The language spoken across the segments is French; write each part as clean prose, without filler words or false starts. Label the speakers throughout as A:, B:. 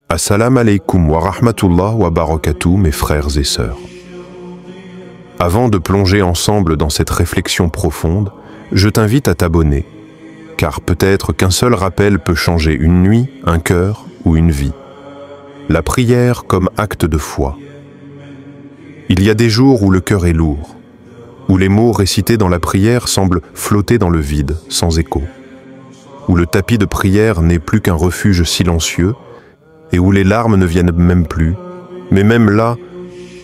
A: Assalamu alaikum wa rahmatullah wa barakatuh, mes frères et sœurs. Avant de plonger ensemble dans cette réflexion profonde, je t'invite à t'abonner, car peut-être qu'un seul rappel peut changer une nuit, un cœur ou une vie. La prière comme acte de foi. Il y a des jours où le cœur est lourd, où les mots récités dans la prière semblent flotter dans le vide, sans écho, où le tapis de prière n'est plus qu'un refuge silencieux, et où les larmes ne viennent même plus. Mais même là,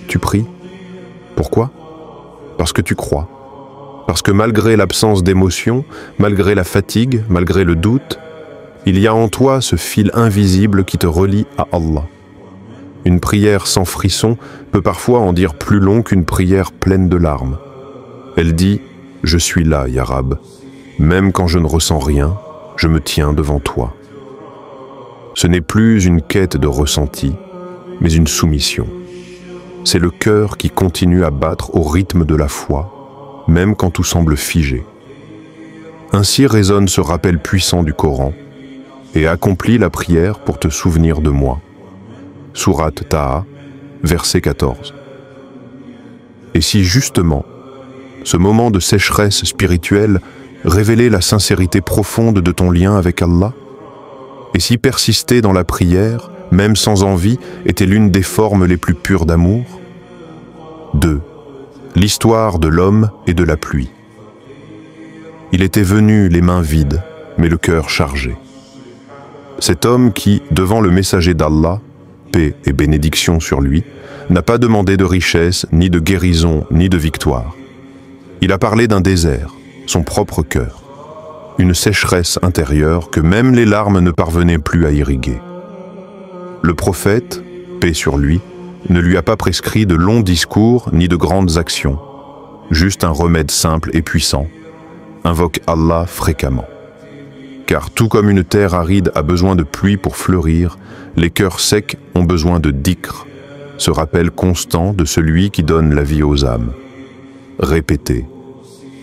A: tu pries. Pourquoi? Parce que tu crois. Parce que malgré l'absence d'émotion, malgré la fatigue, malgré le doute, il y a en toi ce fil invisible qui te relie à Allah. Une prière sans frisson peut parfois en dire plus long qu'une prière pleine de larmes. Elle dit « Je suis là, Ya Rab. Même quand je ne ressens rien, je me tiens devant toi. » Ce n'est plus une quête de ressenti, mais une soumission. C'est le cœur qui continue à battre au rythme de la foi, même quand tout semble figé. Ainsi résonne ce rappel puissant du Coran, et accomplis la prière pour te souvenir de moi. Sourate Taha, verset 14. Et si justement, ce moment de sécheresse spirituelle révélait la sincérité profonde de ton lien avec Allah? Et si persister dans la prière, même sans envie, était l'une des formes les plus pures d'amour? 2. L'histoire de l'homme et de la pluie. Il était venu les mains vides, mais le cœur chargé. Cet homme qui, devant le messager d'Allah, paix et bénédiction sur lui, n'a pas demandé de richesse, ni de guérison, ni de victoire. Il a parlé d'un désert, son propre cœur. Une sécheresse intérieure que même les larmes ne parvenaient plus à irriguer. Le prophète, paix sur lui, ne lui a pas prescrit de longs discours ni de grandes actions, juste un remède simple et puissant, invoque Allah fréquemment. Car tout comme une terre aride a besoin de pluie pour fleurir, les cœurs secs ont besoin de dhikr, ce rappel constant de celui qui donne la vie aux âmes. Répétez.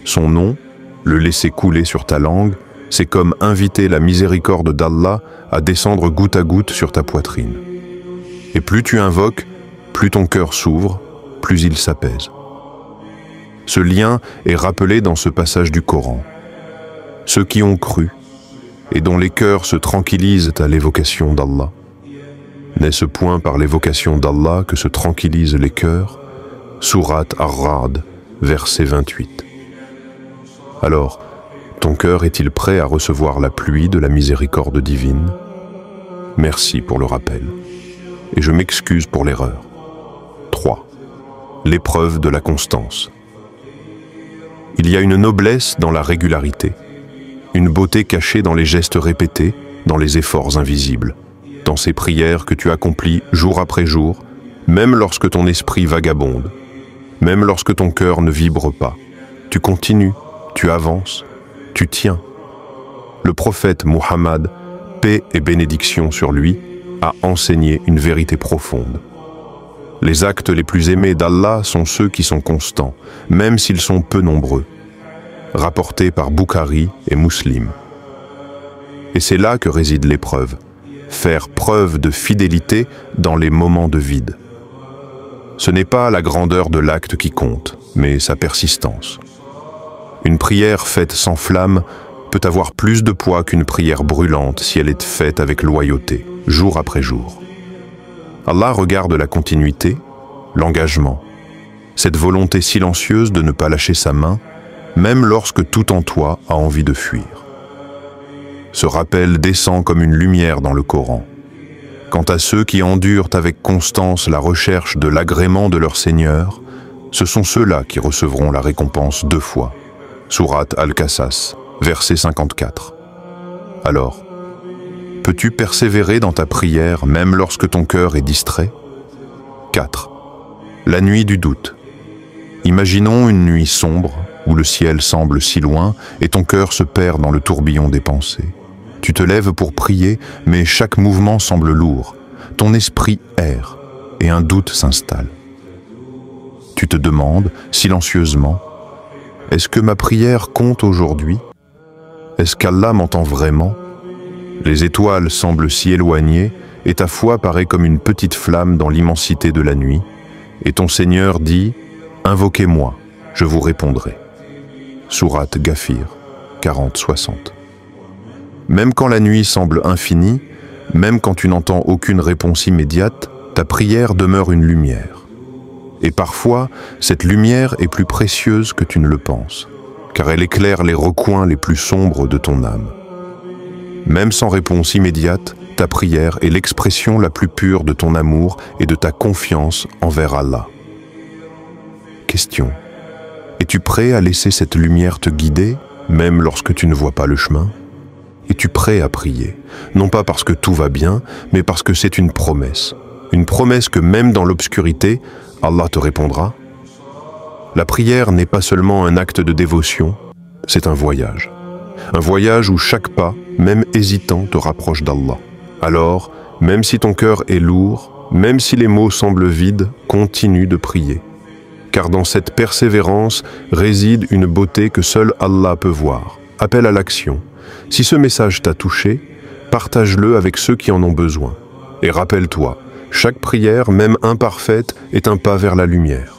A: Son nom, le laisser couler sur ta langue, c'est comme inviter la miséricorde d'Allah à descendre goutte à goutte sur ta poitrine. Et plus tu invoques, plus ton cœur s'ouvre, plus il s'apaise. Ce lien est rappelé dans ce passage du Coran. Ceux qui ont cru et dont les cœurs se tranquillisent à l'évocation d'Allah. N'est-ce point par l'évocation d'Allah que se tranquillisent les cœurs? Sourate Ar-Ra'd, verset 28. Alors, ton cœur est-il prêt à recevoir la pluie de la miséricorde divine? Merci pour le rappel, et je m'excuse pour l'erreur. 3. L'épreuve de la constance. Il y a une noblesse dans la régularité, une beauté cachée dans les gestes répétés, dans les efforts invisibles, dans ces prières que tu accomplis jour après jour, même lorsque ton esprit vagabonde, même lorsque ton cœur ne vibre pas. Tu continues. Tu avances, tu tiens. Le prophète Muhammad, paix et bénédiction sur lui, a enseigné une vérité profonde. Les actes les plus aimés d'Allah sont ceux qui sont constants, même s'ils sont peu nombreux. Rapportés par Bukhari et Muslim. Et c'est là que réside l'épreuve, faire preuve de fidélité dans les moments de vide. Ce n'est pas la grandeur de l'acte qui compte, mais sa persistance. Une prière faite sans flamme peut avoir plus de poids qu'une prière brûlante si elle est faite avec loyauté, jour après jour. Allah regarde la continuité, l'engagement, cette volonté silencieuse de ne pas lâcher sa main, même lorsque tout en toi a envie de fuir. Ce rappel descend comme une lumière dans le Coran. Quant à ceux qui endurent avec constance la recherche de l'agrément de leur Seigneur, ce sont ceux-là qui recevront la récompense 2 fois. Sourate Al-Qasas, verset 54. Alors, peux-tu persévérer dans ta prière même lorsque ton cœur est distrait? 4. La nuit du doute. Imaginons une nuit sombre où le ciel semble si loin et ton cœur se perd dans le tourbillon des pensées. Tu te lèves pour prier, mais chaque mouvement semble lourd. Ton esprit erre et un doute s'installe. Tu te demandes, silencieusement, est-ce que ma prière compte aujourd'hui? Est-ce qu'Allah m'entend vraiment? Les étoiles semblent si éloignées et ta foi paraît comme une petite flamme dans l'immensité de la nuit, et ton Seigneur dit « Invoquez-moi, je vous répondrai ». Sourate Ghafir 40-60. Même quand la nuit semble infinie, même quand tu n'entends aucune réponse immédiate, ta prière demeure une lumière. Et parfois, cette lumière est plus précieuse que tu ne le penses, car elle éclaire les recoins les plus sombres de ton âme. Même sans réponse immédiate, ta prière est l'expression la plus pure de ton amour et de ta confiance envers Allah. Question. Es-tu prêt à laisser cette lumière te guider, même lorsque tu ne vois pas le chemin? Es-tu prêt à prier, non pas parce que tout va bien, mais parce que c'est une promesse que même dans l'obscurité, Allah te répondra? La prière n'est pas seulement un acte de dévotion, c'est un voyage où chaque pas, même hésitant, te rapproche d'Allah. Alors, même si ton cœur est lourd, même si les mots semblent vides, continue de prier. Car dans cette persévérance réside une beauté que seul Allah peut voir. Appelle à l'action. Si ce message t'a touché, partage-le avec ceux qui en ont besoin. Et rappelle-toi, chaque prière, même imparfaite, est un pas vers la lumière.